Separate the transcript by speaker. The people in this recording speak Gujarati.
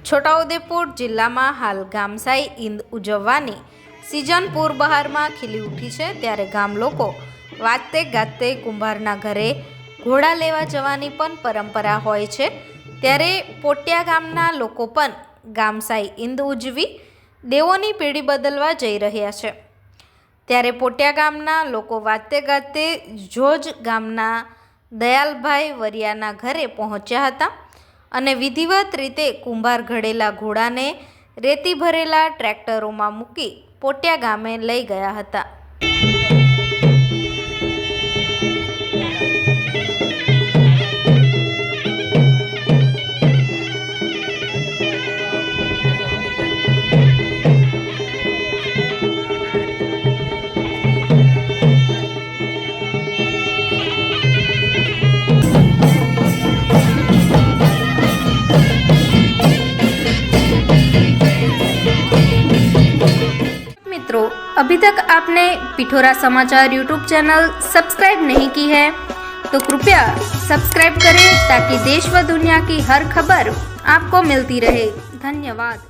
Speaker 1: છોટાઉદેપુર જિલ્લામાં હાલ ગામસાઈ ઈદ ઉજવવાની સિઝન પૂરબહારમાં ખીલી ઉઠી છે। ત્યારે ગામ લોકો વાતે ગાતે કુંભારના ઘરે ઘોડા લેવા જવાની પણ પરંપરા હોય છે। ત્યારે પોટિયા ગામના લોકો પણ ગામસાઈ ઈદ ઉજવી દેવોની પેઢી બદલવા જઈ રહ્યા છે। ત્યારે પોટિયા ગામના લોકો વાતે ગાતે જોજ ગામના દયાલભાઈ વરિયાના ઘરે પહોંચ્યા હતા અને વિધિવત રીતે કુંભાર ઘડેલા ઘોડાને રેતી ભરેલા ટ્રેક્ટરોમાં મૂકી પોટિયા ગામે લઈ ગયા હતા। मित्रों, अभी तक आपने पिठोरा समाचार यूट्यूब चैनल सब्सक्राइब नहीं की है तो कृपया सब्सक्राइब करें ताकि देश व दुनिया की हर खबर आपको मिलती रहे। धन्यवाद।